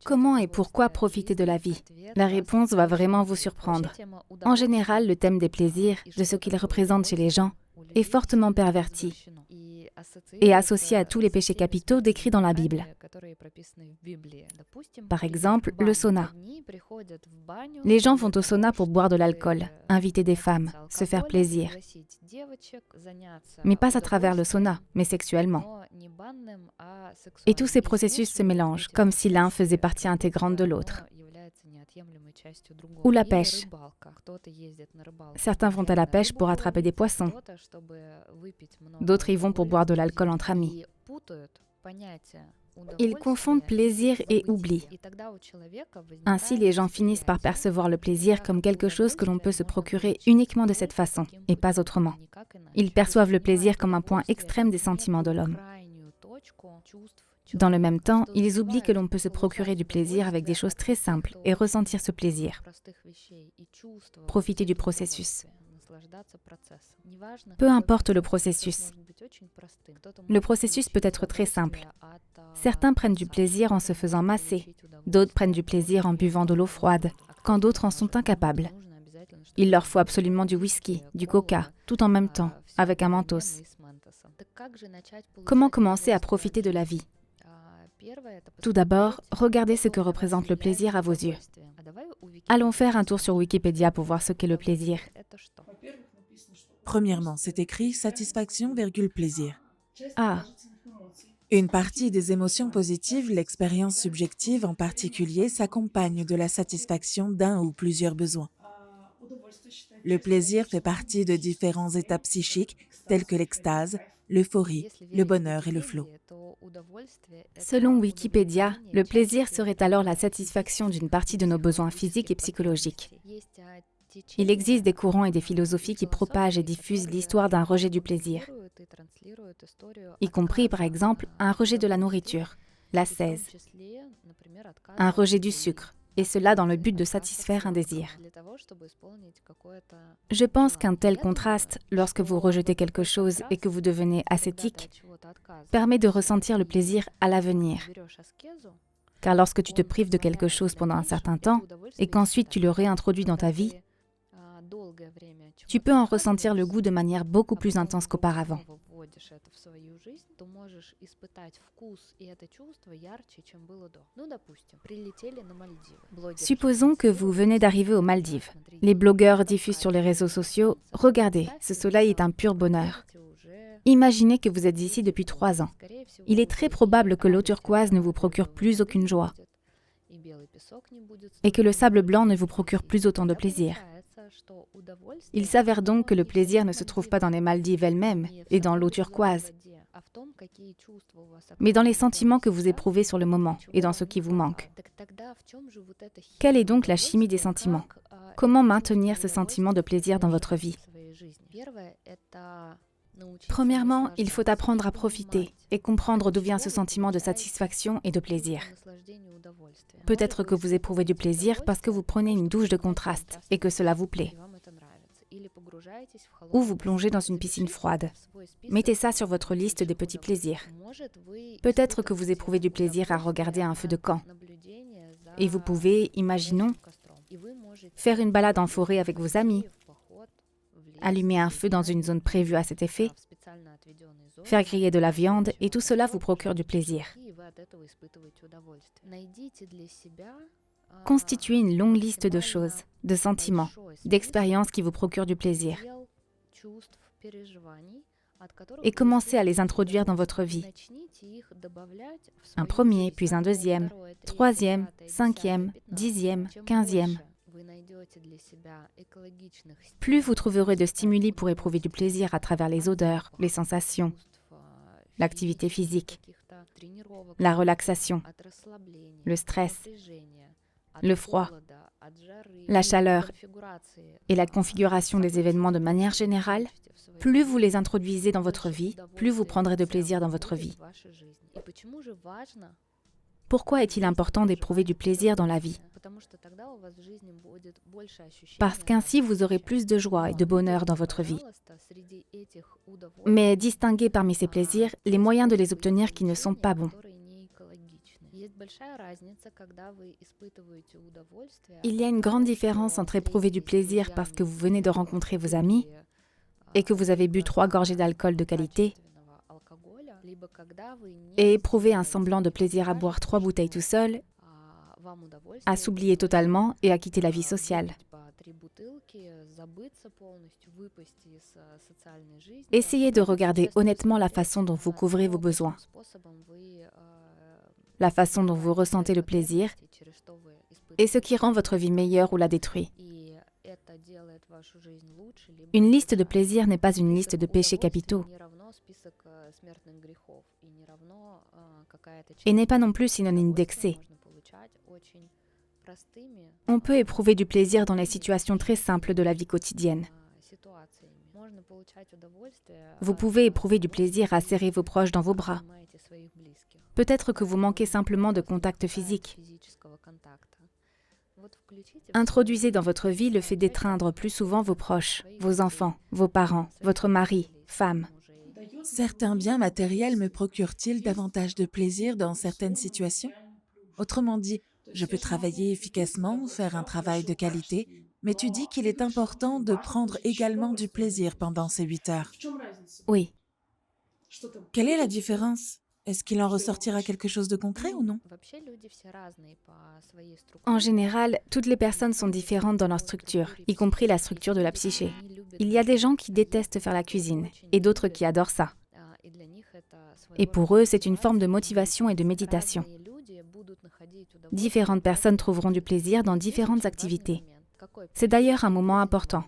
Comment et pourquoi profiter de la vie? La réponse va vraiment vous surprendre. En général, le thème des plaisirs, de ce qu'il représente chez les gens, est fortement perverti et associé à tous les péchés capitaux décrits dans la Bible. Par exemple, le sauna. Les gens vont au sauna pour boire de l'alcool, inviter des femmes, se faire plaisir. Mais pas à travers le sauna, mais sexuellement. Et tous ces processus se mélangent, comme si l'un faisait partie intégrante de l'autre. Ou la pêche. Certains vont à la pêche pour attraper des poissons. D'autres y vont pour boire de l'alcool entre amis. Ils confondent plaisir et oubli. Ainsi, les gens finissent par percevoir le plaisir comme quelque chose que l'on peut se procurer uniquement de cette façon, et pas autrement. Ils perçoivent le plaisir comme un point extrême des sentiments de l'homme. Dans le même temps, ils oublient que l'on peut se procurer du plaisir avec des choses très simples et ressentir ce plaisir. Profiter du processus. Peu importe le processus. Le processus peut être très simple. Certains prennent du plaisir en se faisant masser, d'autres prennent du plaisir en buvant de l'eau froide, quand d'autres en sont incapables. Il leur faut absolument du whisky, du coca, tout en même temps, avec un mentos. Comment commencer à profiter de la vie? Tout d'abord, regardez ce que représente le plaisir à vos yeux. Allons faire un tour sur Wikipédia pour voir ce qu'est le plaisir. Premièrement, c'est écrit satisfaction, plaisir. Ah, Une partie des émotions positives, l'expérience subjective en particulier, s'accompagne de la satisfaction d'un ou plusieurs besoins. Le plaisir fait partie de différents états psychiques tels que l'extase, l'euphorie, le bonheur et le flot. selon Wikipédia, le plaisir serait alors la satisfaction d'une partie de nos besoins physiques et psychologiques. Il existe des courants et des philosophies qui propagent et diffusent l'histoire d'un rejet du plaisir, y compris par exemple un rejet de la nourriture, l'ascèse, un rejet du sucre, et cela dans le but de satisfaire un désir. Je pense qu'un tel contraste, lorsque vous rejetez quelque chose et que vous devenez ascétique, permet de ressentir le plaisir à l'avenir. Car lorsque tu te prives de quelque chose pendant un certain temps et qu'ensuite tu le réintroduis dans ta vie, tu peux en ressentir le goût de manière beaucoup plus intense qu'auparavant. Supposons que vous venez d'arriver aux Maldives. Les blogueurs diffusent sur les réseaux sociaux « Regardez, ce soleil est un pur bonheur ». Imaginez que vous êtes ici depuis 3 ans. Il est très probable que l'eau turquoise ne vous procure plus aucune joie et que le sable blanc ne vous procure plus autant de plaisir. Il s'avère donc que le plaisir ne se trouve pas dans les Maldives elles-mêmes et dans l'eau turquoise, mais dans les sentiments que vous éprouvez sur le moment et dans ce qui vous manque. Quelle est donc la chimie des sentiments? Comment maintenir ce sentiment de plaisir dans votre vie? Premièrement, il faut apprendre à profiter et comprendre d'où vient ce sentiment de satisfaction et de plaisir. Peut-être que vous éprouvez du plaisir parce que vous prenez une douche de contraste et que cela vous plaît. Ou vous plongez dans une piscine froide. Mettez ça sur votre liste des petits plaisirs. Peut-être que vous éprouvez du plaisir à regarder un feu de camp. Et vous pouvez, imaginons, faire une balade en forêt avec vos amis, allumer un feu dans une zone prévue à cet effet, faire griller de la viande, et tout cela vous procure du plaisir. Constituez une longue liste de choses, de sentiments, d'expériences qui vous procurent du plaisir. Et commencez à les introduire dans votre vie. Un premier, puis un deuxième, 3e, 5e, 10e, 15e. Plus vous trouverez de stimuli pour éprouver du plaisir à travers les odeurs, les sensations, l'activité physique, la relaxation, le stress, le froid, la chaleur et la configuration des événements de manière générale, plus vous les introduisez dans votre vie, plus vous prendrez de plaisir dans votre vie. Pourquoi est-il important d'éprouver du plaisir dans la vie? Parce qu'ainsi vous aurez plus de joie et de bonheur dans votre vie. Mais distinguez parmi ces plaisirs les moyens de les obtenir qui ne sont pas bons. Il y a une grande différence entre éprouver du plaisir parce que vous venez de rencontrer vos amis et que vous avez bu 3 gorgées d'alcool de qualité et éprouver un semblant de plaisir à boire 3 bouteilles tout seul, à s'oublier totalement et à quitter la vie sociale. Essayez de regarder honnêtement la façon dont vous couvrez vos besoins, la façon dont vous ressentez le plaisir et ce qui rend votre vie meilleure ou la détruit. Une liste de plaisirs n'est pas une liste de péchés capitaux et n'est pas non plus synonyme d'excès. On peut éprouver du plaisir dans les situations très simples de la vie quotidienne. Vous pouvez éprouver du plaisir à serrer vos proches dans vos bras. Peut-être que vous manquez simplement de contact physique. Introduisez dans votre vie le fait d'étreindre plus souvent vos proches, vos enfants, vos parents, votre mari, femme. Certains biens matériels me procurent-ils davantage de plaisir dans certaines situations? Autrement dit, je peux travailler efficacement, faire un travail de qualité, mais tu dis qu'il est important de prendre également du plaisir pendant ces 8 heures. Oui. Quelle est la différence? Est-ce qu'il en ressortira quelque chose de concret ou non? En général, toutes les personnes sont différentes dans leur structure, y compris la structure de la psyché. Il y a des gens qui détestent faire la cuisine et d'autres qui adorent ça. Et pour eux, c'est une forme de motivation et de méditation. Différentes personnes trouveront du plaisir dans différentes activités. C'est d'ailleurs un moment important.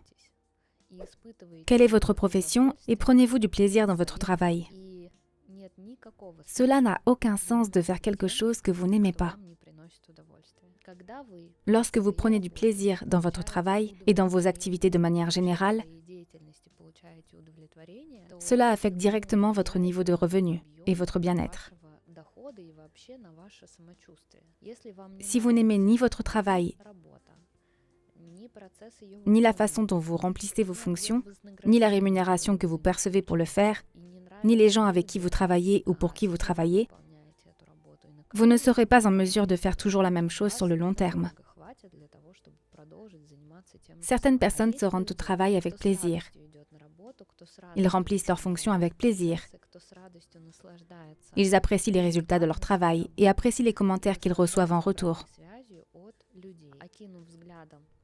Quelle est votre profession et prenez-vous du plaisir dans votre travail? Cela n'a aucun sens de faire quelque chose que vous n'aimez pas. Lorsque vous prenez du plaisir dans votre travail et dans vos activités de manière générale, cela affecte directement votre niveau de revenu et votre bien-être. Si vous n'aimez ni votre travail, ni la façon dont vous remplissez vos fonctions, ni la rémunération que vous percevez pour le faire, ni les gens avec qui vous travaillez ou pour qui vous travaillez, vous ne serez pas en mesure de faire toujours la même chose sur le long terme. Certaines personnes se rendent au travail avec plaisir. Ils remplissent leurs fonctions avec plaisir. Ils apprécient les résultats de leur travail et apprécient les commentaires qu'ils reçoivent en retour.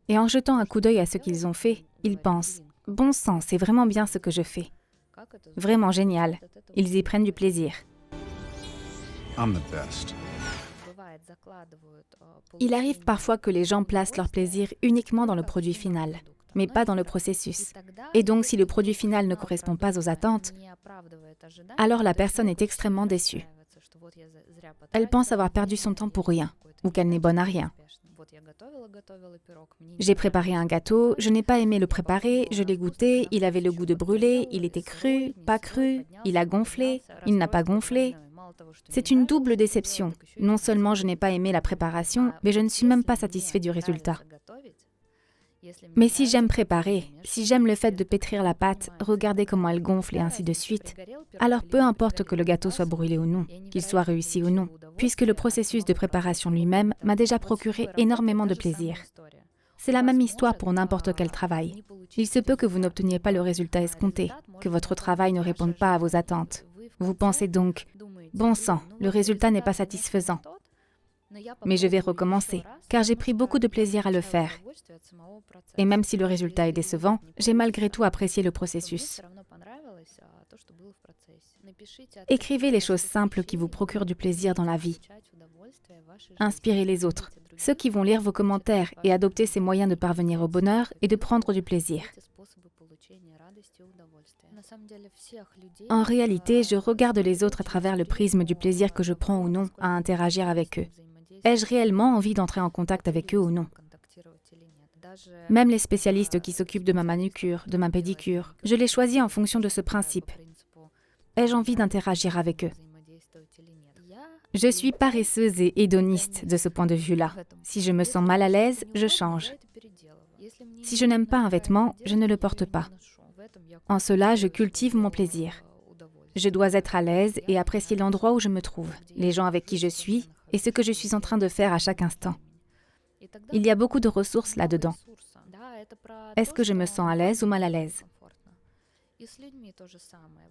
Et en jetant un coup d'œil à ce qu'ils ont fait, ils pensent « Bon sang, c'est vraiment bien ce que je fais. Vraiment génial. » Ils y prennent du plaisir. Il arrive parfois que les gens placent leur plaisir uniquement dans le produit final, mais pas dans le processus. Et donc, si le produit final ne correspond pas aux attentes, alors la personne est extrêmement déçue. Elle pense avoir perdu son temps pour rien, ou qu'elle n'est bonne à rien. J'ai préparé un gâteau, je n'ai pas aimé le préparer, je l'ai goûté, il avait le goût de brûler, il était cru, pas cru, il a gonflé, il n'a pas gonflé. C'est une double déception. Non seulement je n'ai pas aimé la préparation, mais je ne suis même pas satisfait du résultat. Mais si j'aime préparer, si j'aime le fait de pétrir la pâte, regarder comment elle gonfle et ainsi de suite, alors peu importe que le gâteau soit brûlé ou non, qu'il soit réussi ou non, puisque le processus de préparation lui-même m'a déjà procuré énormément de plaisir. C'est la même histoire pour n'importe quel travail. Il se peut que vous n'obteniez pas le résultat escompté, que votre travail ne réponde pas à vos attentes. Vous pensez donc, bon sang, le résultat n'est pas satisfaisant. Mais je vais recommencer, car j'ai pris beaucoup de plaisir à le faire. Et même si le résultat est décevant, j'ai malgré tout apprécié le processus. Écrivez les choses simples qui vous procurent du plaisir dans la vie. Inspirez les autres, ceux qui vont lire vos commentaires et adopter ces moyens de parvenir au bonheur et de prendre du plaisir. En réalité, je regarde les autres à travers le prisme du plaisir que je prends ou non à interagir avec eux. Ai-je réellement envie d'entrer en contact avec eux ou non? Même les spécialistes qui s'occupent de ma manucure, de ma pédicure, je les choisis en fonction de ce principe. Ai-je envie d'interagir avec eux? Je suis paresseuse et hédoniste de ce point de vue-là. Si je me sens mal à l'aise, je change. Si je n'aime pas un vêtement, je ne le porte pas. En cela, je cultive mon plaisir. Je dois être à l'aise et apprécier l'endroit où je me trouve, les gens avec qui je suis, et ce que je suis en train de faire à chaque instant. Il y a beaucoup de ressources là-dedans. Est-ce que je me sens à l'aise ou mal à l'aise?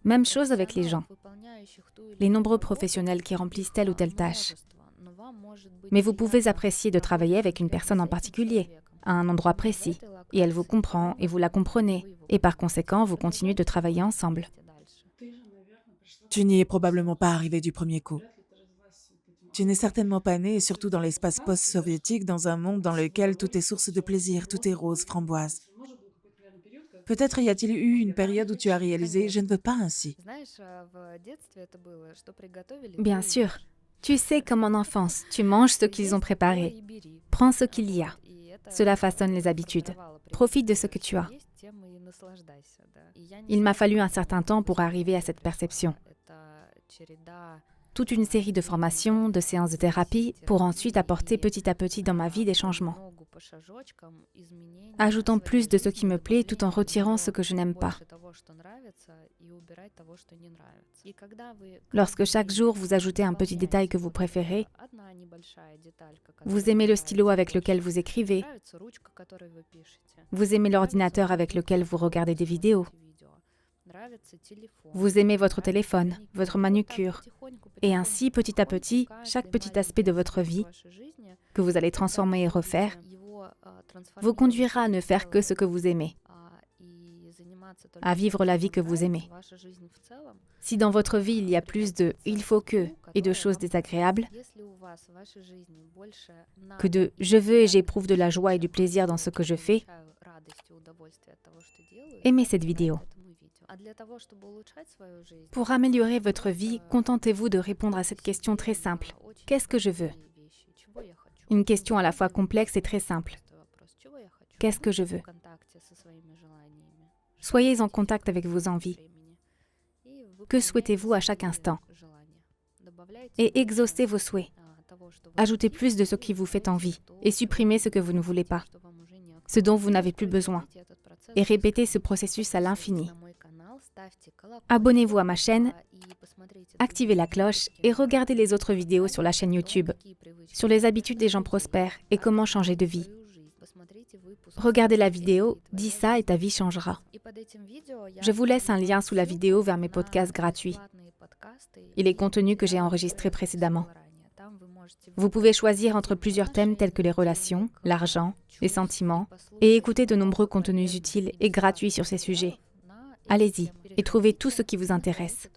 Même chose avec les gens, les nombreux professionnels qui remplissent telle ou telle tâche. Mais vous pouvez apprécier de travailler avec une personne en particulier, à un endroit précis, et elle vous comprend et vous la comprenez, et par conséquent, vous continuez de travailler ensemble. Tu n'y es probablement pas arrivé du premier coup. Tu n'es certainement pas né, et surtout dans l'espace post-soviétique, dans un monde dans lequel tout est source de plaisir, tout est rose, framboise. Peut-être y a-t-il eu une période où tu as réalisé « je ne veux pas ainsi ». Bien sûr. Tu sais comme en enfance, tu manges ce qu'ils ont préparé. Prends ce qu'il y a. Cela façonne les habitudes. Profite de ce que tu as. Il m'a fallu un certain temps pour arriver à cette perception. Toute une série de formations, de séances de thérapie, pour ensuite apporter petit à petit dans ma vie des changements. Ajoutant plus de ce qui me plaît tout en retirant ce que je n'aime pas. Lorsque chaque jour vous ajoutez un petit détail que vous préférez, vous aimez le stylo avec lequel vous écrivez, vous aimez l'ordinateur avec lequel vous regardez des vidéos, vous aimez votre téléphone, votre manucure, et ainsi, petit à petit, chaque petit aspect de votre vie, que vous allez transformer et refaire, vous conduira à ne faire que ce que vous aimez, à vivre la vie que vous aimez. Si dans votre vie il y a plus de « il faut que » et de choses désagréables, que de « je veux et j'éprouve de la joie et du plaisir dans ce que je fais », aimez cette vidéo. Pour améliorer votre vie, contentez-vous de répondre à cette question très simple. Qu'est-ce que je veux? Une question à la fois complexe et très simple. Qu'est-ce que je veux? Soyez en contact avec vos envies. Que souhaitez-vous à chaque instant? Et exaucez vos souhaits. Ajoutez plus de ce qui vous fait envie et supprimez ce que vous ne voulez pas, ce dont vous n'avez plus besoin. Et répétez ce processus à l'infini. Abonnez-vous à ma chaîne, activez la cloche et regardez les autres vidéos sur la chaîne YouTube, sur les habitudes des gens prospères et comment changer de vie. Regardez la vidéo, dis ça et ta vie changera. Je vous laisse un lien sous la vidéo vers mes podcasts gratuits et les contenus que j'ai enregistrés précédemment. Vous pouvez choisir entre plusieurs thèmes tels que les relations, l'argent, les sentiments et écouter de nombreux contenus utiles et gratuits sur ces sujets. Allez-y et trouvez tout ce qui vous intéresse.